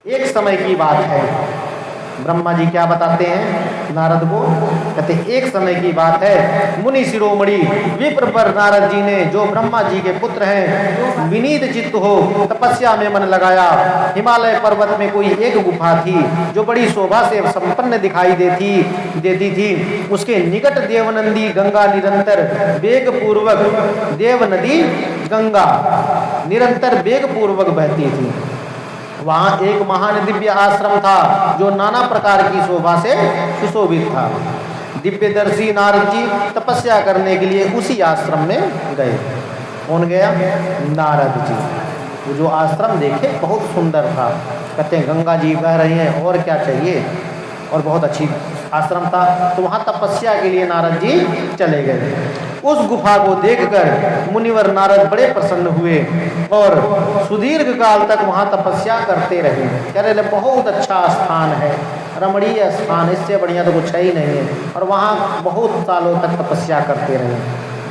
एक समय की बात है। ब्रह्मा जी क्या बताते हैं नारद को? कहते एक समय की बात है, मुनि शिरोमणि विप्रवर नारद जी ने, जो ब्रह्मा जी के पुत्र हैं, विनीत चित्त हो तपस्या में मन लगाया। हिमालय पर्वत में कोई एक गुफा थी जो बड़ी शोभा से संपन्न दिखाई देती थी। उसके निकट देवनंदी गंगा निरंतर वेग पूर्वक निरंतर वेग पूर्वक बहती थी। वहाँ एक महान दिव्य आश्रम था जो नाना प्रकार की शोभा से सुशोभित था। दिव्यदर्शी नारद जी तपस्या करने के लिए उसी आश्रम में गए। कौन गया? नारद जी। वो जो आश्रम देखे बहुत सुंदर था। कहते हैं गंगा जी बह रही हैं, और क्या चाहिए, और बहुत अच्छी आश्रम था। तो वहाँ तपस्या के लिए नारद जी चले गए। उस गुफा को देखकर मुनिवर नारद बड़े प्रसन्न हुए और सुदीर्घ काल तक वहाँ तपस्या करते रहे। कह रहे बहुत अच्छा स्थान है, रमणीय स्थान, इससे बढ़िया तो कुछ है ही नहीं है। और वहाँ बहुत सालों तक तपस्या करते रहे,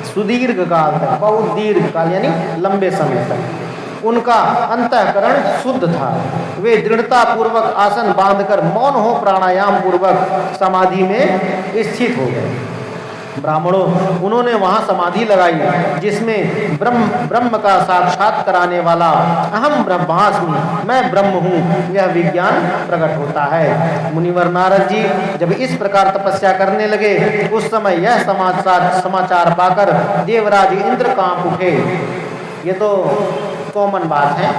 सुदीर्घ काल तक, बहुत दीर्घ काल यानी लंबे समय तक। उनका अंतःकरण शुद्ध था। वे दृढ़ता पूर्वक आसन बांधकर मौन हो प्राणायाम पूर्वक समाधि में स्थित हो गए। ब्राह्मणों, उन्होंने वहां समाधि लगाई जिसमें ब्रह्म का साक्षात कराने वाला अहम ब्रह्मास्मि, मैं ब्रह्म हूँ, यह विज्ञान प्रकट होता है। मुनिवर नारद जी जब इस प्रकार तपस्या करने लगे, उस समय यह समाचार पाकर देवराज इंद्र कांप उठे। ये तो कॉमन बात है,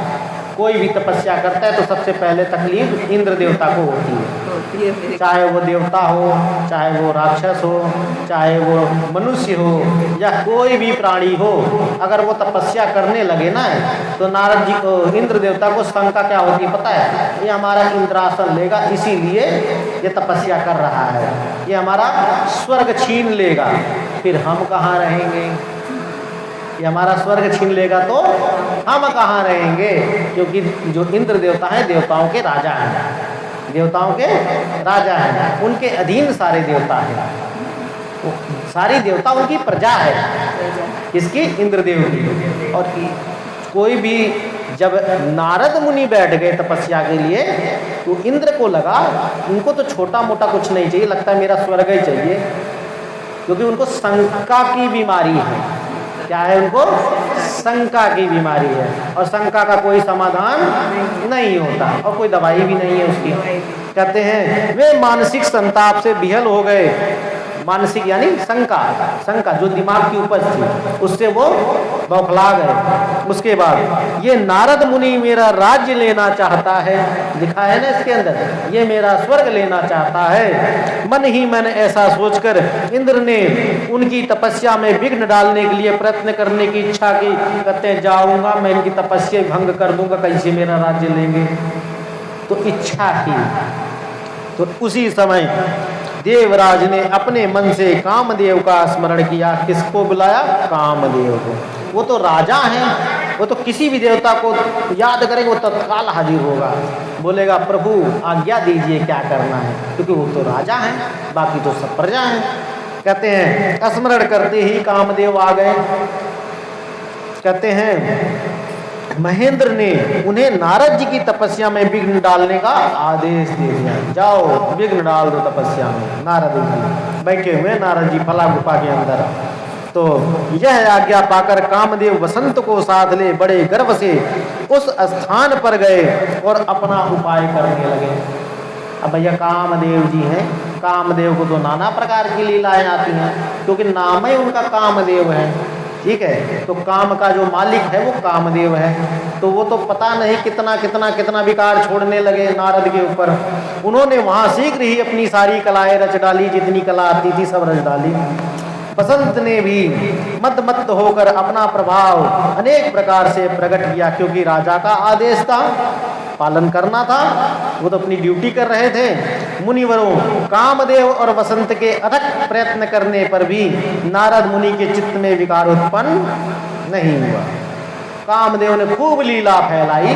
कोई भी तपस्या करता है तो सबसे पहले तकलीफ इंद्र देवता को होती है। चाहे वो देवता हो, चाहे वो राक्षस हो, चाहे वो मनुष्य हो, या कोई भी प्राणी हो, अगर वो तपस्या करने लगे ना तो नारद जी को, इंद्र देवता को शंका क्या होती है पता है? ये हमारा इंद्रासन लेगा, इसीलिए ये तपस्या कर रहा है, ये हमारा स्वर्ग छीन लेगा, फिर हम कहाँ रहेंगे? ये हमारा स्वर्ग छीन लेगा तो हम कहाँ रहेंगे? क्योंकि जो इंद्र देवता हैं देवताओं के राजा हैं, देवताओं के राजा हैं, उनके अधीन सारे देवता हैं, सारी देवता उनकी प्रजा है। किसकी? इंद्रदेव की। और कोई भी जब नारद मुनि बैठ गए तपस्या के लिए तो इंद्र को लगा उनको तो छोटा मोटा कुछ नहीं चाहिए, लगता है मेरा स्वर्ग ही चाहिए, क्योंकि उनको शंका की बीमारी है। क्या है? उनको शंका की बीमारी है, और शंका का कोई समाधान नहीं होता और कोई दवाई भी नहीं है उसकी। कहते हैं वे मानसिक संताप से विहल हो गए। मानसिक यानी शंका जो दिमाग की उपज थी, उससे वो बौखला गए। उसके बाद ये नारद मुनि मेरा राज्य लेना चाहता है, लिखा है ना इसके अंदर, ये मेरा स्वर्ग लेना चाहता है। मन ही मन ऐसा सोचकर इंद्र ने उनकी तपस्या में विघ्न डालने के लिए प्रयत्न करने की इच्छा की। कहते हैं जाऊंगा मैं इनकी तपस्या भंग कर दूंगा, कैसे मेरा राज्य लेंगे? तो इच्छा की। तो उसी समय देवराज ने अपने मन से कामदेव का स्मरण किया। किसको बुलाया? कामदेव को। वो तो राजा हैं, वो तो किसी भी देवता को याद करेंगे वो तत्काल हाजिर होगा, बोलेगा प्रभु आज्ञा दीजिए क्या करना है, क्योंकि वो तो राजा हैं, बाकी तो सब प्रजा हैं। कहते हैं स्मरण करते ही कामदेव आ गए। कहते हैं महेंद्र ने उन्हें नारद जी की तपस्या में विघ्न डालने का आदेश दे दिया। जाओ विघ्न डाल दो तपस्या में। नारद जी बैठे हुए, नारद जी फला गुफा के अंदर। तो यह आज्ञा पाकर कामदेव वसंत को साथ ले बड़े गर्व से उस स्थान पर गए और अपना उपाय करने लगे। अब भैया कामदेव जी हैं, कामदेव को तो नाना प्रकार की लीलाएं आती हैं, क्योंकि नाम ही उनका कामदेव है। ठीक है, तो काम का जो मालिक है वो कामदेव है। तो वो तो पता नहीं कितना कितना कितना विकार छोड़ने लगे नारद के ऊपर। उन्होंने वहां शीघ्र ही अपनी सारी कलाएं रच डाली, जितनी कला आती थी सब रच डाली। बसंत ने भी मद होकर अपना प्रभाव अनेक प्रकार से प्रकट किया, क्योंकि राजा का आदेश था, पालन करना था, वो तो अपनी ड्यूटी कर रहे थे। मुनिवरों, कामदेव और वसंत के अथक प्रयत्न करने पर भी नारद मुनि के चित्त में विकार उत्पन्न नहीं हुआ। कामदेव ने खूब लीला फैलाई,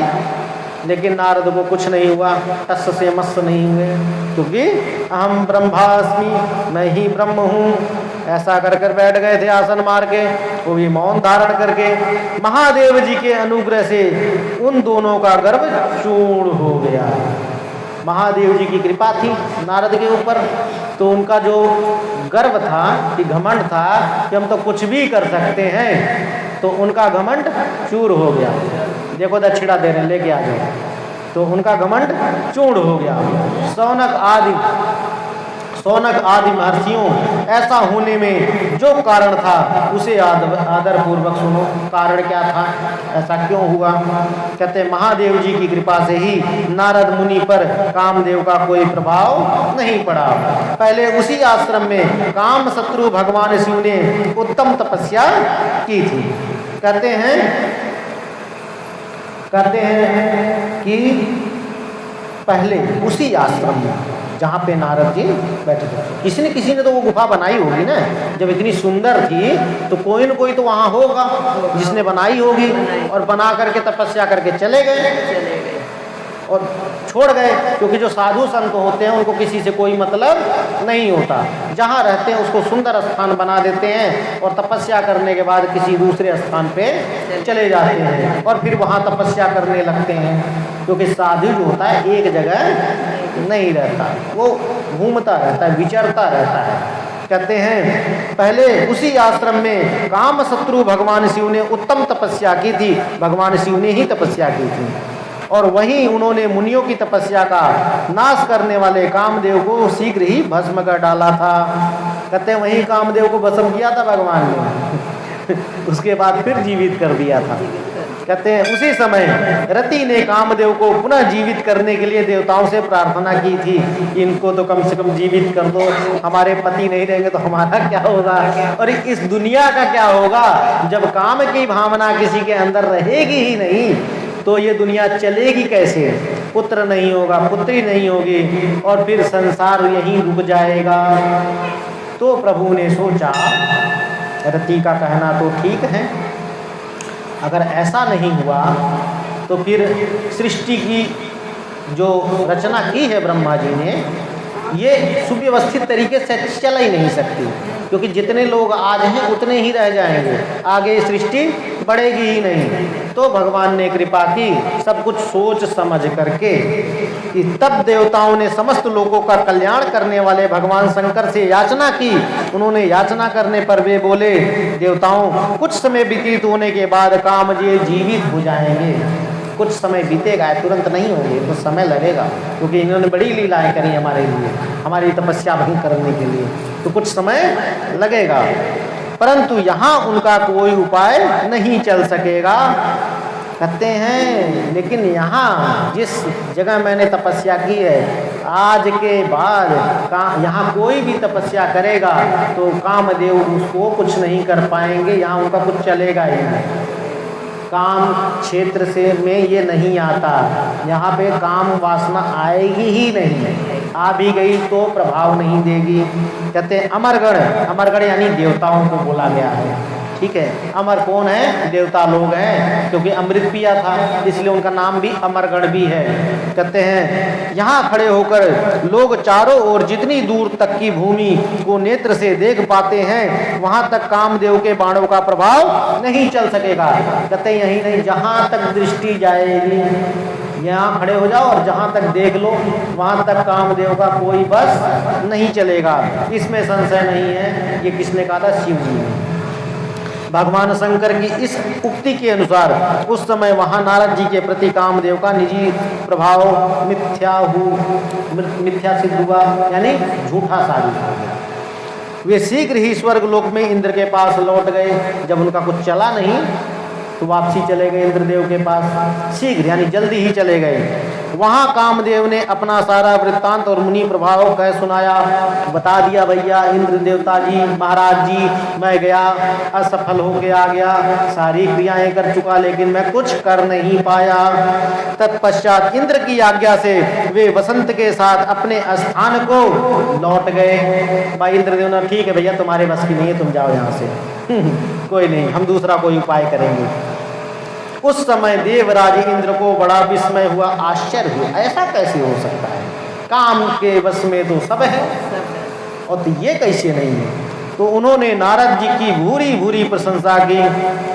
लेकिन नारद को कुछ नहीं हुआ, टस से मस नहीं हुए, क्योंकि अहम ब्रह्मास्मि, मैं ही ब्रह्म हूँ, ऐसा कर कर बैठ गए थे आसन मार के, वो भी मौन धारण करके। महादेव जी के अनुग्रह से उन दोनों का गर्भ चूर्ण हो गया। महादेव जी की कृपा थी नारद के ऊपर, तो उनका जो गर्व था कि घमंड था कि हम तो कुछ भी कर सकते हैं, तो उनका घमंड चूर हो गया। देखो दक्षिणा दे रहे, लेके आ जाओ। तो उनका घमंड चूर्ण हो गया। सौनक आदि महर्षियों ऐसा होने में जो कारण था उसे आदर पूर्वक सुनो। कारण क्या था, ऐसा क्यों हुआ? कहते महादेव जी की कृपा से ही नारद मुनि पर कामदेव का कोई प्रभाव नहीं पड़ा। पहले उसी आश्रम में काम शत्रु भगवान शिव ने उत्तम तपस्या की थी। कहते हैं कि पहले उसी आश्रम में जहाँ पे नारद जी बैठे थे, किसी ने तो वो गुफा बनाई होगी ना। जब इतनी सुंदर थी तो कोई न कोई तो वहाँ होगा जिसने बनाई होगी, और बना करके तपस्या करके चले गए और छोड़ गए। क्योंकि जो साधु संत होते हैं उनको किसी से कोई मतलब नहीं होता, जहाँ रहते हैं उसको सुंदर स्थान बना देते हैं और तपस्या करने के बाद किसी दूसरे स्थान पे चले जाते हैं और फिर वहाँ तपस्या करने लगते हैं। क्योंकि साधु जो होता है एक जगह नहीं रहता, वो घूमता रहता है, विचरता रहता है। कहते हैं पहले उसी आश्रम में काम शत्रु भगवान शिव ने उत्तम तपस्या की थी। भगवान शिव ने ही तपस्या की थी और वहीं उन्होंने मुनियों की तपस्या का नाश करने वाले कामदेव को शीघ्र ही भस्म कर डाला था। कहते हैं वहीं कामदेव को भस्म किया था भगवान ने उसके बाद फिर जीवित कर दिया था। कहते हैं उसी समय रति ने कामदेव को पुनः जीवित करने के लिए देवताओं से प्रार्थना की थी कि इनको तो कम से कम जीवित कर दो, हमारे पति नहीं रहेंगे तो हमारा क्या होगा और इस दुनिया का क्या होगा। जब काम की भावना किसी के अंदर रहेगी ही नहीं तो ये दुनिया चलेगी कैसे? पुत्र नहीं होगा, पुत्री नहीं होगी और फिर संसार यहीं रुक जाएगा। तो प्रभु ने सोचा, रति का कहना तो ठीक है, अगर ऐसा नहीं हुआ तो फिर सृष्टि की जो रचना की है ब्रह्मा जी ने, ये सुव्यवस्थित तरीके से चल ही नहीं सकती। क्योंकि जितने लोग आज हैं उतने ही रह जाएंगे, आगे सृष्टि बढ़ेगी ही नहीं। तो भगवान ने कृपा की सब कुछ सोच समझ करके कि तब देवताओं ने समस्त लोगों का कल्याण करने वाले भगवान शंकर से याचना की। उन्होंने याचना करने पर वे बोले, देवताओं कुछ समय व्यतीत होने के बाद काम जी जीवित हो जाएंगे। कुछ समय बीतेगा, तुरंत नहीं होंगे, कुछ समय लगेगा, क्योंकि इन्होंने बड़ी लीलाएं करी हमारे लिए, हमारी तपस्या भंग करने के लिए, तो कुछ समय लगेगा। परंतु यहाँ उनका कोई उपाय नहीं चल सकेगा। कहते हैं लेकिन यहाँ जिस जगह मैंने तपस्या की है, आज के बाद यहाँ कोई भी तपस्या करेगा तो कामदेव उसको कुछ नहीं कर पाएंगे, यहाँ उनका कुछ चलेगा ही नहीं। काम क्षेत्र से में ये नहीं आता, यहाँ पे काम वासना आएगी ही नहीं, आ भी गई तो प्रभाव नहीं देगी। कहते हैं अमरगण यानी देवताओं को बोला गया है। ठीक है, अमर कौन है? देवता लोग हैं, क्योंकि अमृत पिया था इसलिए उनका नाम भी अमरगण भी है। कहते हैं यहाँ खड़े होकर लोग चारों ओर जितनी दूर तक की भूमि को नेत्र से देख पाते हैं वहां तक कामदेव के बाणों का प्रभाव नहीं चल सकेगा। कहते हैं यही नहीं, जहां तक दृष्टि जाएगी, यहाँ खड़े हो जाओ और जहाँ तक देख लो वहाँ तक कामदेव का कोई बस नहीं चलेगा। इसमें संशय नहीं है। ये किसने कहा था? शिव जी ने। भगवान शंकर की इस उक्ति के अनुसार उस समय वहाँ नारद जी के प्रति कामदेव का निजी प्रभाव मिथ्या सिद्ध हुआ, यानी झूठा साबित हो गया। वे शीघ्र ही स्वर्ग लोक में इंद्र के पास लौट गए। जब उनका कुछ चला नहीं तो वापसी चले गए इंद्रदेव के पास, शीघ्र यानी जल्दी ही चले गए। वहाँ कामदेव ने अपना सारा वृत्तांत और मुनि प्रभाव कह सुनाया, बता दिया, भैया इंद्र देवता जी, महाराज जी, मैं गया, असफल होके आ गया, सारी क्रियाएं कर चुका लेकिन मैं कुछ कर नहीं पाया। तत्पश्चात इंद्र की आज्ञा से वे वसंत के साथ अपने स्थान को लौट गए। भाई इंद्रदेव ने, ठीक है भैया तुम्हारे बस की नहीं है, तुम जाओ यहाँ से कोई नहीं, हम दूसरा कोई उपाय करेंगे। उस समय देवराज इंद्र को बड़ा विस्मय हुआ, आश्चर्य हुआ, ऐसा कैसे हो सकता है? काम के बस में तो सब है और तो ये कैसे नहीं है? तो उन्होंने नारद जी की भूरी भूरी प्रशंसा की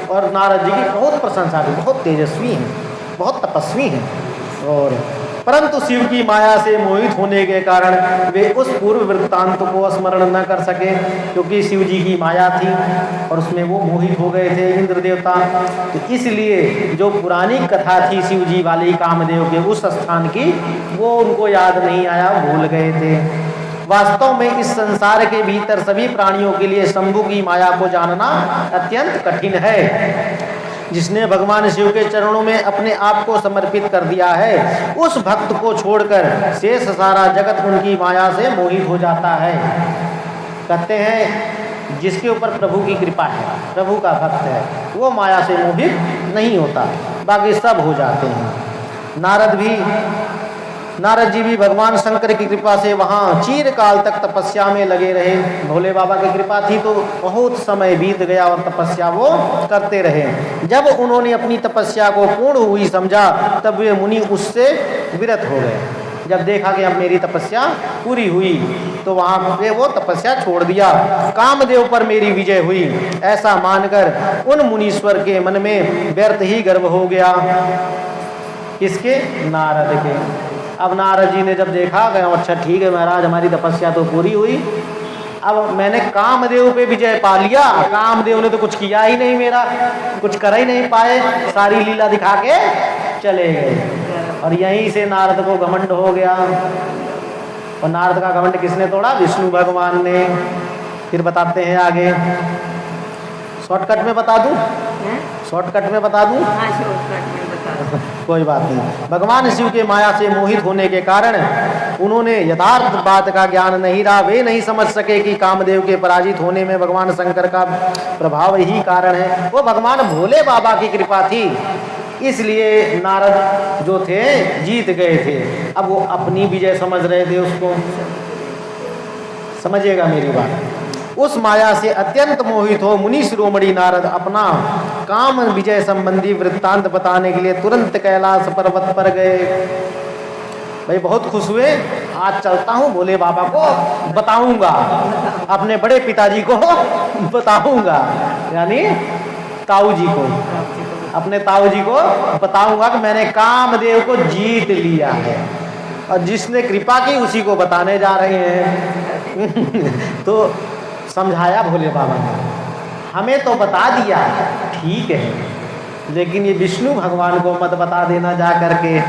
और नारद जी की बहुत प्रशंसा की, बहुत तेजस्वी हैं, बहुत तपस्वी हैं। और परंतु शिव की माया से मोहित होने के कारण वे उस पूर्व वृत्तांत को स्मरण न कर सके, क्योंकि शिव जी की माया थी और उसमें वो मोहित हो गए थे इंद्र देवता। तो इसलिए जो पुरानी कथा थी शिव जी वाली कामदेव के उस स्थान की, वो उनको याद नहीं आया, भूल गए थे। वास्तव में इस संसार के भीतर सभी प्राणियों के लिए शंभु की माया को जानना अत्यंत कठिन है। जिसने भगवान शिव के चरणों में अपने आप को समर्पित कर दिया है, उस भक्त को छोड़कर शेष सारा जगत उनकी माया से मोहित हो जाता है। कहते हैं जिसके ऊपर प्रभु की कृपा है, प्रभु का भक्त है, वो माया से मोहित नहीं होता, बाकी सब हो जाते हैं। नारद जी भी भगवान शंकर की कृपा से वहाँ चिरकाल तक तपस्या में लगे रहे। भोले बाबा की कृपा थी तो बहुत समय बीत गया और तपस्या वो करते रहे। जब उन्होंने अपनी तपस्या को पूर्ण हुई समझा, तब वे मुनि उससे विरत हो गए। जब देखा कि अब मेरी तपस्या पूरी हुई, तो वहाँ पे वो तपस्या छोड़ दिया। कामदेव पर मेरी विजय हुई, ऐसा मानकर उन मुनीश्वर के मन में व्यर्थ ही गर्व हो गया। किसके? नारद के। अब नारद जी ने जब देखा कि अच्छा ठीक है महाराज, हमारी तपस्या तो पूरी हुई, अब मैंने कामदेव पे विजय पा लिया। कामदेव ने तो कुछ किया ही नहीं, मेरा कुछ कर ही नहीं पाए, सारी लीला दिखा के चले गए। और यहीं से नारद को घमंड हो गया। और नारद का घमंड किसने तोड़ा? विष्णु भगवान ने। फिर बताते हैं आगे, शॉर्टकट में बता दूं? शॉर्टकट में बता दूं? हाँ, शॉर्टकट में बता। कोई बात नहीं। भगवान शिव के माया से मोहित होने के कारण उन्होंने यथार्थ बात का ज्ञान नहीं रहा। वे नहीं समझ सके कि कामदेव के पराजित होने में भगवान शंकर का प्रभाव ही कारण है। वो भगवान भोले बाबा की कृपा थी, इसलिए नारद जो थे जीत गए थे। अब वो अपनी विजय समझ रहे थे उसको। समझिएगा मेरी बात। उस माया से अत्यंत मोहित हो मुनि शिरोमणि नारद अपना काम विजय संबंधी वृत्तांत बताने के लिए तुरंत कैलाश पर्वत पर गए। भाई बहुत खुश हुए, आज चलता हूँ भोले बाबा को बताऊंगा, अपने बड़े पिताजी को बताऊंगा, यानी ताऊ जी को, अपने ताऊ जी को बताऊंगा कि मैंने कामदेव को जीत लिया है। और जिसने कृपा की उसी को बताने जा रहे हैं। तो समझाया भोले बाबा ने, हमें तो बता दिया ठीक है, लेकिन ये विष्णु भगवान को मत बता देना जा करके।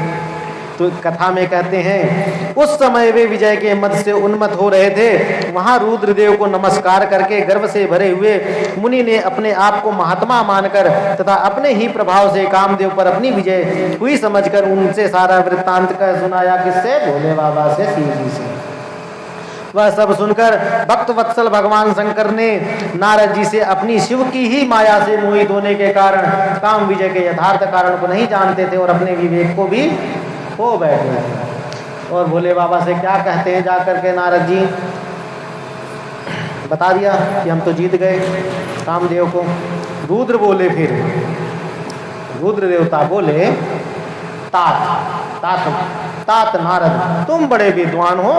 तो कथा में कहते हैं उस समय वे विजय के मद से उन्मत्त हो रहे थे। वहां रुद्रदेव को नमस्कार करके गर्व से भरे हुए मुनि ने अपने आप को महात्मा मानकर तथा अपने ही प्रभाव से कामदेव पर अपनी विजय हुई समझकर उनसे सारा वृत्तांत कर सुनाया। किससे? भोले बाबा से, शिव जी से। वह सब सुनकर भक्त वत्सल भगवान शंकर ने नारद जी से अपनी शिव की ही माया से मोहित होने के कारण काम विजय के यथार्थ कारण को नहीं जानते थे और अपने विवेक को भी खो बैठे। और भोले बाबा से क्या कहते हैं जाकर के नारद जी? बता दिया कि हम तो जीत गए कामदेव को। रुद्र बोले, फिर रुद्र देवता बोले, तात नारद तुम बड़े विद्वान हो,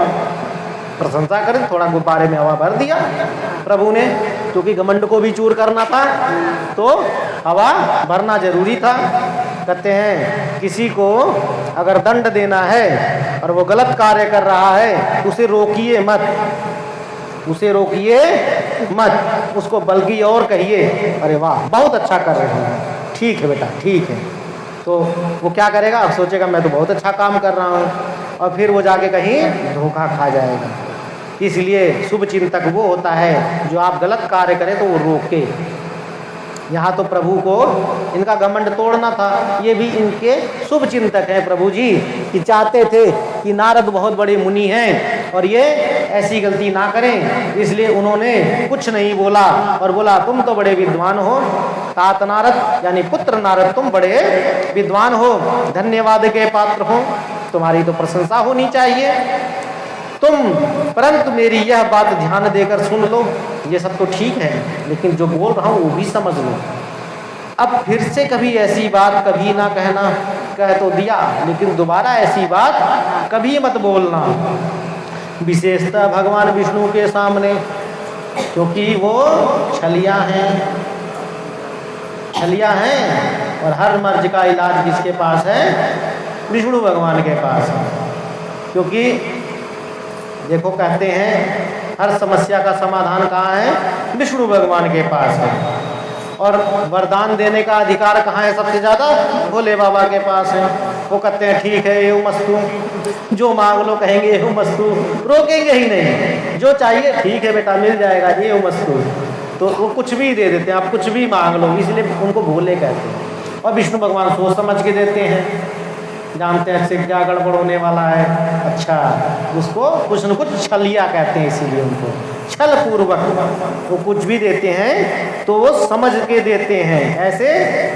प्रशंसा करें। थोड़ा गुब्बारे में हवा भर दिया प्रभु ने, क्योंकि घमंड को भी चूर करना था तो हवा भरना जरूरी था। कहते हैं किसी को अगर दंड देना है और वो गलत कार्य कर रहा है, उसे रोकिए मत, उसे रोकिए मत, उसको बल्कि और कहिए अरे वाह बहुत अच्छा कर रहे हैं, ठीक है बेटा ठीक है। तो वो क्या करेगा? अब सोचेगा मैं तो बहुत अच्छा काम कर रहा हूँ, और फिर वो जाके कहीं धोखा खा जाएगा। इसलिए शुभ चिंतक वो होता है जो आप गलत कार्य करें तो वो रोके। यहाँ तो प्रभु को इनका घमंड तोड़ना था, ये भी इनके शुभ चिंतक हैं प्रभु जी, कि चाहते थे कि नारद बहुत बड़े मुनि हैं और ये ऐसी गलती ना करें, इसलिए उन्होंने कुछ नहीं बोला और बोला तुम तो बड़े विद्वान हो तात नारद, यानी पुत्र नारद तुम बड़े विद्वान हो, धन्यवाद के पात्र हो, तुम्हारी तो प्रशंसा होनी चाहिए तुम। परंतु मेरी यह बात ध्यान देकर सुन लो, ये सब तो ठीक है, लेकिन जो बोल रहा हूँ वो भी समझ लो। अब फिर से कभी ऐसी बात कभी ना कहना, कह तो दिया लेकिन दोबारा ऐसी बात कभी मत बोलना, विशेषतः भगवान विष्णु के सामने, क्योंकि वो छलिया हैं, छलिया हैं। और हर मर्ज का इलाज किसके पास है? विष्णु भगवान के पास है। क्योंकि देखो कहते हैं हर समस्या का समाधान कहाँ है? विष्णु भगवान के पास है। और वरदान देने का अधिकार कहाँ है सबसे ज़्यादा? भोले बाबा के पास है। वो कहते हैं ठीक है ये मस्तू, जो मांग लो कहेंगे ये मस्तू, रोकेंगे ही नहीं, जो चाहिए ठीक है बेटा मिल जाएगा ये मस्तू। तो वो कुछ भी दे देते हैं, आप कुछ भी मांग लो, इसलिए उनको भोले कहते हैं। और विष्णु भगवान सोच समझ के देते हैं, जानते हैं इससे क्या गड़बड़ होने वाला है। अच्छा, उसको कुछ न कुछ छलिया कहते हैं, इसीलिए उनको छल पूर्वक वो कुछ भी देते हैं तो वो समझ के देते हैं, ऐसे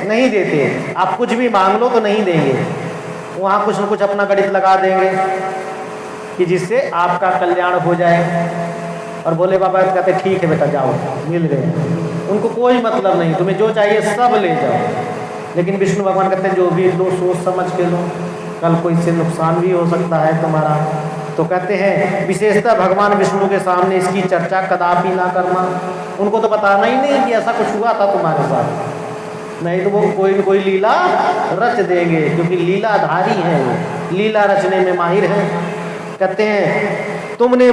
नहीं देते। आप कुछ भी मांग लो तो नहीं देंगे, वहाँ कुछ न कुछ अपना गणित लगा देंगे कि जिससे आपका कल्याण हो जाए। और भोले बाबा कहते ठीक है बेटा जाओ, मिल गए। उनको कोई मतलब नहीं, तुम्हें जो चाहिए सब ले जाओ। लेकिन विष्णु भगवान कहते हैं जो भी लो सोच समझ के लो, कल को इससे नुकसान भी हो सकता है तुम्हारा। तो कहते हैं विशेषतः भगवान विष्णु के सामने इसकी चर्चा कदापि ना करना। उनको तो बताना ही नहीं कि ऐसा कुछ हुआ था तुम्हारे साथ, नहीं तो वो कोई न कोई लीला रच देंगे, क्योंकि लीलाधारी हैं, वो लीला रचने में माहिर हैं। कहते हैं तुमने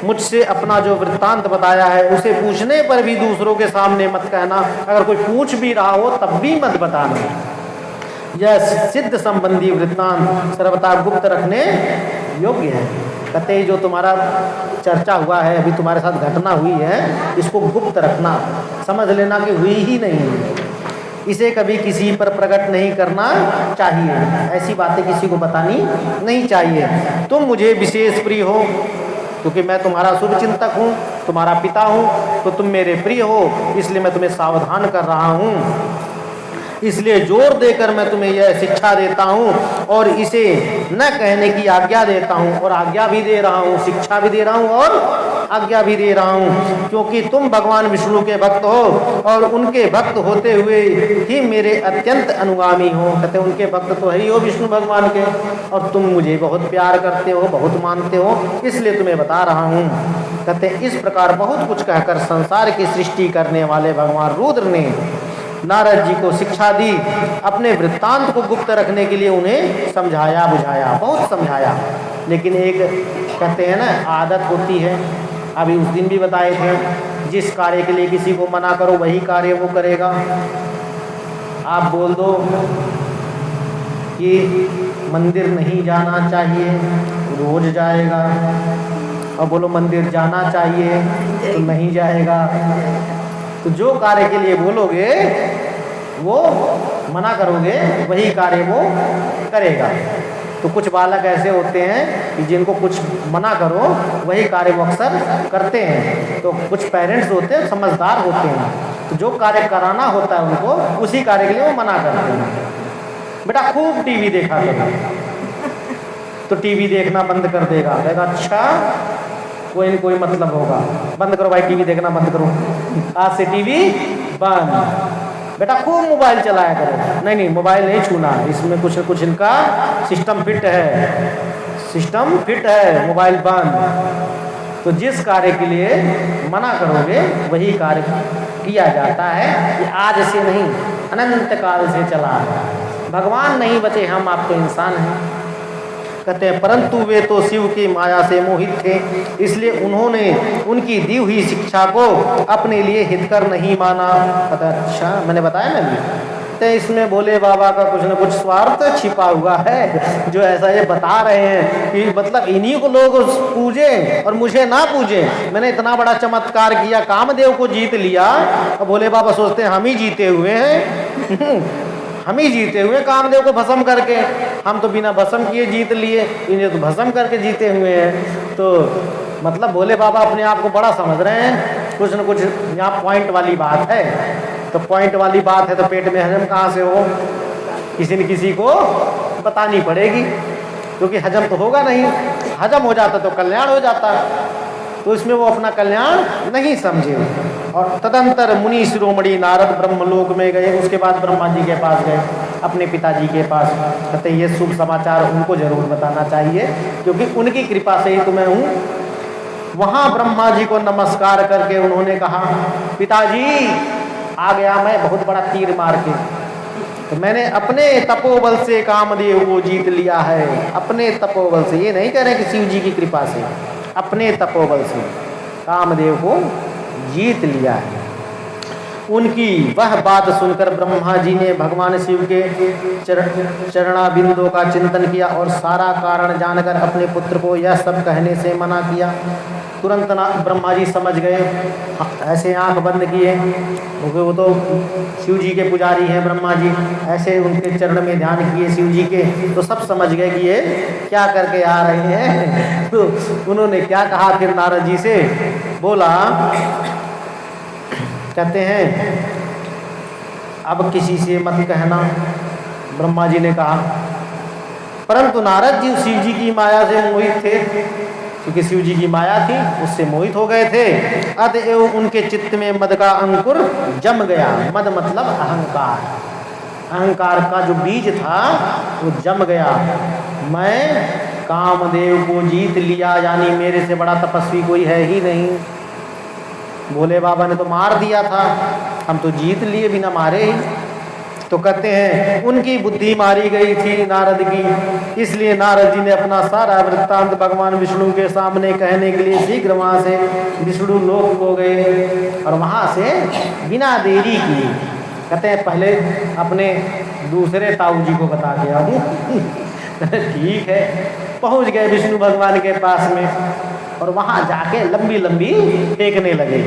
मुझसे अपना जो वृत्तांत बताया है उसे पूछने पर भी दूसरों के सामने मत कहना, अगर कोई पूछ भी रहा हो तब भी मत बताना। यह सिद्ध संबंधी वृत्तांत सर्वथा गुप्त रखने योग्य है। कहते हैं जो तुम्हारा चर्चा हुआ है, अभी तुम्हारे साथ घटना हुई है, इसको गुप्त रखना, समझ लेना कि हुई ही नहीं, इसे कभी किसी पर प्रकट नहीं करना चाहिए, ऐसी बातें किसी को बतानी नहीं चाहिए। तुम मुझे विशेष प्रिय हो क्योंकि मैं तुम्हारा शुभ चिंतक हूँ, तुम्हारा पिता हूँ, तो तुम मेरे प्रिय हो, इसलिए मैं तुम्हें सावधान कर रहा हूँ। इसलिए जोर देकर मैं तुम्हें यह शिक्षा देता हूँ और इसे न कहने की आज्ञा देता हूँ, और आज्ञा भी दे रहा हूँ, शिक्षा भी दे रहा हूँ और आज्ञा भी दे रहा हूँ, क्योंकि तुम भगवान विष्णु के भक्त हो और उनके भक्त होते हुए ही मेरे अत्यंत अनुगामी हो। कहते उनके भक्त तो है ही हो विष्णु भगवान के, और तुम मुझे बहुत प्यार करते हो, बहुत मानते हो, इसलिए तुम्हें बता रहा हूँ। कहते इस प्रकार बहुत कुछ कहकर संसार की सृष्टि करने वाले भगवान रुद्र ने नारद जी को शिक्षा दी, अपने वृत्तांत को गुप्त रखने के लिए उन्हें समझाया बुझाया, बहुत समझाया। लेकिन एक कहते हैं ना आदत होती है, अभी उस दिन भी बताए थे, जिस कार्य के लिए किसी को मना करो वही कार्य वो करेगा। आप बोल दो कि मंदिर नहीं जाना चाहिए, रोज जाएगा, और बोलो मंदिर जाना चाहिए तो नहीं जाएगा। तो जो कार्य के लिए बोलोगे वो मना करोगे वही कार्य वो करेगा। तो कुछ बालक ऐसे होते हैं कि जिनको कुछ मना करो वही कार्य वो अक्सर करते हैं। तो कुछ पेरेंट्स होते हैं समझदार होते हैं, तो जो कार्य कराना होता है उनको उसी कार्य के लिए वो मना करते हैं। बेटा खूब टीवी देखा करो, तो टीवी देखना बंद कर देगा, कहेगा अच्छा कोई न कोई मतलब होगा, बंद करो भाई टीवी देखना बंद करो, आज से टीवी बंद। बेटा खूब मोबाइल चलाया करो, नहीं मोबाइल नहीं छूना, इसमें कुछ न कुछ इनका सिस्टम फिट है, सिस्टम फिट है, मोबाइल बंद। तो जिस कार्य के लिए मना करोगे वही कार्य किया जाता है। कि आज से नहीं अनंत काल से चला, भगवान नहीं बचे, हम आप तो इंसान हैं। कहते हैं परंतु वे तो शिव की माया से मोहित थे, इसलिए उन्होंने उनकी दी हुई शिक्षा को अपने लिए हितकर नहीं माना। कहते अच्छा मैंने बताया ना तो इसमें भोले बाबा का कुछ न कुछ स्वार्थ छिपा हुआ है, जो ऐसा ये बता रहे हैं कि मतलब इन्हीं को लोग पूजे और मुझे ना पूजे। मैंने इतना बड़ा चमत्कार किया, कामदेव को जीत लिया, और भोले बाबा सोचते हैं हम ही जीते हुए हैं, हम ही जीते हुए कामदेव को भस्म करके, हम तो बिना भस्म किए जीत लिए, इन्हें तो भस्म करके जीते हुए हैं। तो मतलब भोले बाबा अपने आप को बड़ा समझ रहे हैं। कुछ न कुछ यहाँ पॉइंट वाली बात है, तो पॉइंट वाली बात है तो पेट में हजम कहाँ से हो, किसी न किसी को बतानी पड़ेगी, क्योंकि हजम तो होगा नहीं, हजम हो जाता तो कल्याण हो जाता, तो इसमें वो अपना कल्याण नहीं समझे। और तदंतर मुनि शिरोमणि नारद ब्रह्मलोक में गए, उसके बाद ब्रह्मा जी के पास गए, अपने पिताजी के पास। कहते ये शुभ समाचार उनको जरूर बताना चाहिए, क्योंकि उनकी कृपा से ही तो मैं हूँ वहां ब्रह्मा जी को नमस्कार करके उन्होंने कहा, पिताजी आ गया मैं बहुत बड़ा तीर मार के, तो मैंने अपने तपोबल से कामदेव को जीत लिया है। अपने तपोबल से, ये नहीं कह रहे कि शिव जी की कृपा से, अपने तपोबल से कामदेव को जीत लिया है। उनकी वह बात सुनकर ब्रह्मा जी ने भगवान शिव के चरणाबिंदों का चिंतन किया और सारा कारण जानकर अपने पुत्र को यह सब कहने से मना किया। तुरंत ब्रह्मा जी समझ गए, ऐसे आंख बंद किए, क्योंकि वो तो शिव जी के पुजारी हैं ब्रह्मा जी, ऐसे उनके चरण में ध्यान किए शिव जी के, तो सब समझ गए कि ये क्या करके आ रहे हैं। तो उन्होंने क्या कहा फिर नारद जी से, बोला, कहते हैं अब किसी से मत कहना, ब्रह्मा जी ने कहा। परंतु नारद जी शिव जी की माया से मोहित थे, क्योंकि शिव जी की माया थी, उससे मोहित हो गए थे। अतएव उनके चित्त में मद का अंकुर जम गया। मद मतलब अहंकार, अहंकार का जो बीज था वो जम गया। मैं कामदेव को जीत लिया, यानी मेरे से बड़ा तपस्वी कोई है ही नहीं। भोले बाबा ने तो मार दिया था, हम तो जीत लिए बिना मारे ही। तो कहते हैं उनकी बुद्धि मारी गई थी नारद की, इसलिए नारद जी ने अपना सारा वृत्तांत भगवान विष्णु के सामने कहने के लिए शीघ्र वहाँ से विष्णु लोक को गए और वहाँ से बिना देरी की, कहते हैं पहले अपने दूसरे ताऊ जी को बता के आऊँ। ठीक है, पहुँच गए विष्णु भगवान के पास में और वहाँ जाके लंबी लंबी फेंकने लगे।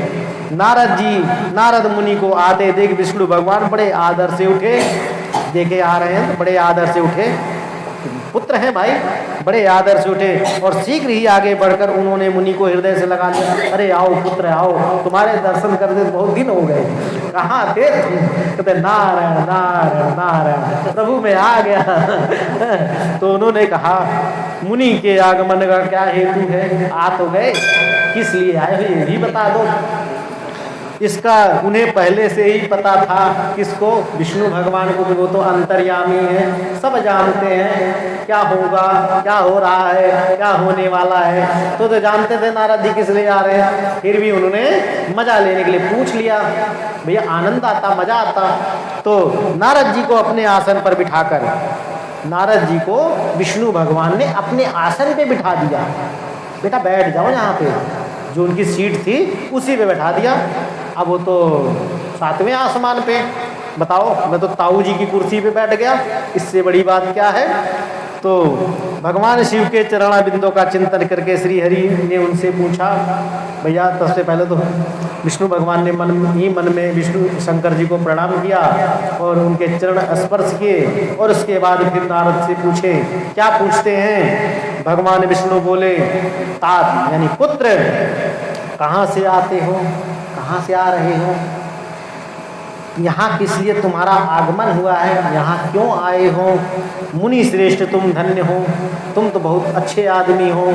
नारद मुनि को आते देख विष्णु भगवान बड़े आदर से उठे, देखे आ रहे हैं तो बड़े आदर से उठे, पुत्र हैं भाई, बड़े आदर से उठे और शीघ्र ही आगे बढ़कर उन्होंने मुनि को हृदय से लगा लिया। अरे आओ पुत्र आओ, तुम्हारे दर्शन करते बहुत दिन हो गए, कहाँ थे? कहते नारायण नारायण नारायण, प्रभु मैं आ गया। तो उन्होंने कहा मुनि के आगमन का क्या हेतु है? आ तो गए, किस लिए आए हो ये भी बता दो। इसका उन्हें पहले से ही पता था, किसको? विष्णु भगवान को, वो तो अंतर्यामी है, सब जानते हैं क्या होगा, क्या हो रहा है, क्या होने वाला है। तो जानते थे नारद जी किस लिए आ रहे हैं, फिर भी उन्होंने मजा लेने के लिए पूछ लिया। भैया आनंद आता, मजा आता। तो नारद जी को अपने आसन पर बिठाकर नारद जी को विष्णु भगवान ने अपने आसन पे बिठा दिया। बेटा बैठ जाओ, यहाँ पे जो उनकी सीट थी उसी पे बैठा दिया। अब वो तो 7वें आसमान पे, बताओ, मैं तो ताऊ जी की कुर्सी पे बैठ गया, इससे बड़ी बात क्या है। तो भगवान शिव के चरणाबिंदों का चिंतन करके श्री हरि ने उनसे पूछा, भैया सबसे पहले तो विष्णु भगवान ने मन में विष्णु शंकर जी को प्रणाम किया और उनके चरण स्पर्श किए और उसके बाद फिर नारद से पूछे, क्या पूछते हैं? भगवान विष्णु बोले, तात यानी पुत्र, कहाँ से आते हो, कहाँ से आ रहे हो, यहाँ किस लिए तुम्हारा आगमन हुआ है, यहाँ क्यों आए हो? मुनि श्रेष्ठ तुम धन्य हो, तुम तो बहुत अच्छे आदमी हो,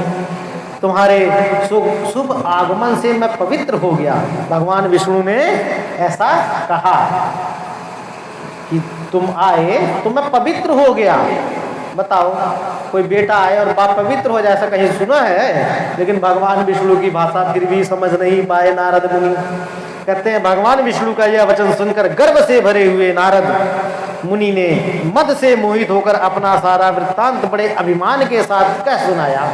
तुम्हारे शुभ आगमन से मैं पवित्र हो गया। भगवान विष्णु ने ऐसा कहा कि तुम आए तो मैं पवित्र हो गया। बताओ, कोई बेटा आए और बाप पवित्र हो जाए, ऐसा कहीं सुना है? लेकिन भगवान विष्णु की भाषा फिर भी समझ नहीं पाए नारद मुनि। कहते हैं भगवान विष्णु का यह वचन सुनकर गर्व से भरे हुए नारद मुनि ने मद से मोहित होकर अपना सारा वृत्तांत बड़े अभिमान के साथ कह सुनाया।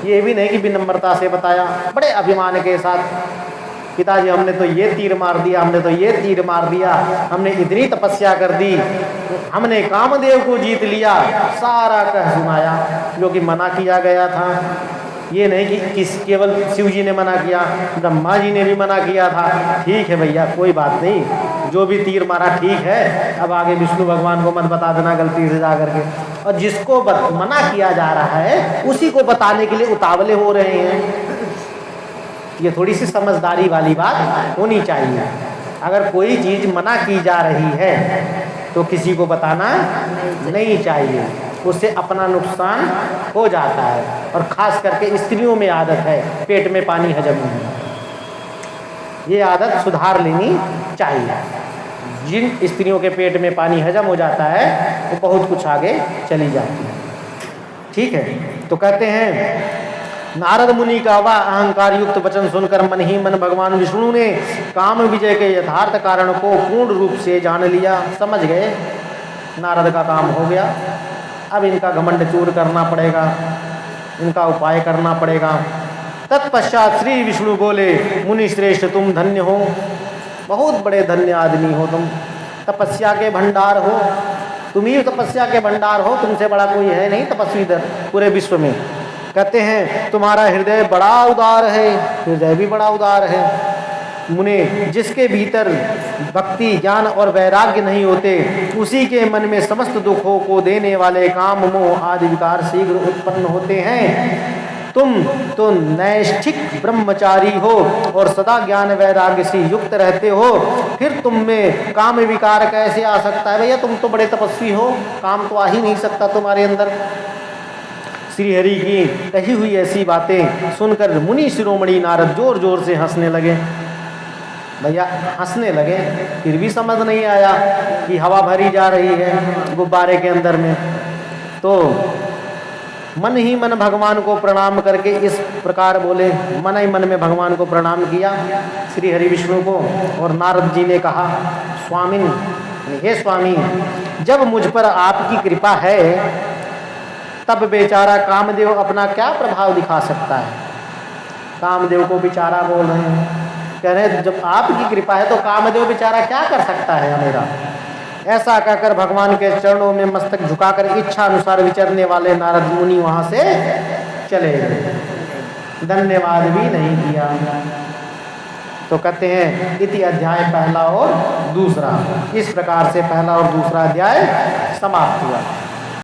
ये भी नहीं कि विनम्रता से बताया, बड़े अभिमान के साथ, पिताजी हमने तो ये तीर मार दिया, हमने तो ये तीर मार दिया, हमने इतनी तपस्या कर दी, हमने कामदेव को जीत लिया, सारा कह सुनाया जो कि मना किया गया था। ये नहीं कि केवल शिव जी ने मना किया, ब्रह्मा जी ने भी मना किया था। ठीक है भैया, कोई बात नहीं, जो भी तीर मारा ठीक है, अब आगे विष्णु भगवान को मत बता देना गलती से जा करके। और जिसको मना किया जा रहा है उसी को बताने के लिए उतावले हो रहे हैं। ये थोड़ी सी समझदारी वाली बात होनी चाहिए। अगर कोई चीज़ मना की जा रही है तो किसी को बताना नहीं चाहिए, उससे अपना नुकसान हो जाता है। और ख़ास करके स्त्रियों में आदत है पेट में पानी हजम नहीं, ये आदत सुधार लेनी चाहिए। जिन स्त्रियों के पेट में पानी हजम हो जाता है वो बहुत कुछ आगे चली जाती है। ठीक है, तो कहते हैं नारद मुनि का वह अहंकार युक्त वचन सुनकर मन ही मन भगवान विष्णु ने काम विजय के यथार्थ कारण को पूर्ण रूप से जान लिया, समझ गए नारद का काम हो गया, अब इनका घमंड चूर करना पड़ेगा, इनका उपाय करना पड़ेगा। तत्पश्चात श्री विष्णु बोले, मुनि श्रेष्ठ तुम धन्य हो, बहुत बड़े धन्य आदमी हो तुम, तपस्या के भंडार हो, तुम ही तपस्या के भंडार हो, तुमसे बड़ा कोई है नहीं तपस्वी इधर पूरे विश्व में। कहते हैं तुम्हारा हृदय बड़ा उदार है, हृदय भी बड़ा उदार है मुने, जिसके भीतर भक्ति ज्ञान और वैराग्य नहीं होते उसी के मन में समस्त दुखों को देने वाले काम मोह आदि विकार शीघ्र उत्पन्न होते हैं। तुम तो नैष्ठिक ब्रह्मचारी हो और सदा ज्ञान वैराग्य से युक्त रहते हो, फिर तुम में काम विकार कैसे आ सकता है? भैया तुम तो बड़े तपस्वी हो, काम तो आ ही नहीं सकता तुम्हारे अंदर। श्री हरि की कही हुई ऐसी बातें सुनकर मुनि शिरोमणि नारद जोर जोर से हंसने लगे। भैया हंसने लगे, फिर भी समझ नहीं आया कि हवा भरी जा रही है गुब्बारे के अंदर में। तो मन ही मन भगवान को प्रणाम करके इस प्रकार बोले, मन ही मन में भगवान को प्रणाम किया श्री हरि विष्णु को। और नारद जी ने कहा, स्वामिन, हे स्वामी, जब मुझ पर आपकी कृपा है तब बेचारा कामदेव अपना क्या प्रभाव दिखा सकता है? कामदेव को बेचारा बोल रहे हैं, कह रहे हैं जब आपकी कृपा है तो कामदेव बेचारा क्या कर सकता है मेरा? ऐसा कहकर भगवान के चरणों में मस्तक झुकाकर इच्छा अनुसार विचरने वाले नारद मुनि वहां से चले गए, धन्यवाद भी नहीं किया। तो कहते हैं इति अध्याय पहला और दूसरा, इस प्रकार से पहला और दूसरा अध्याय समाप्त हुआ।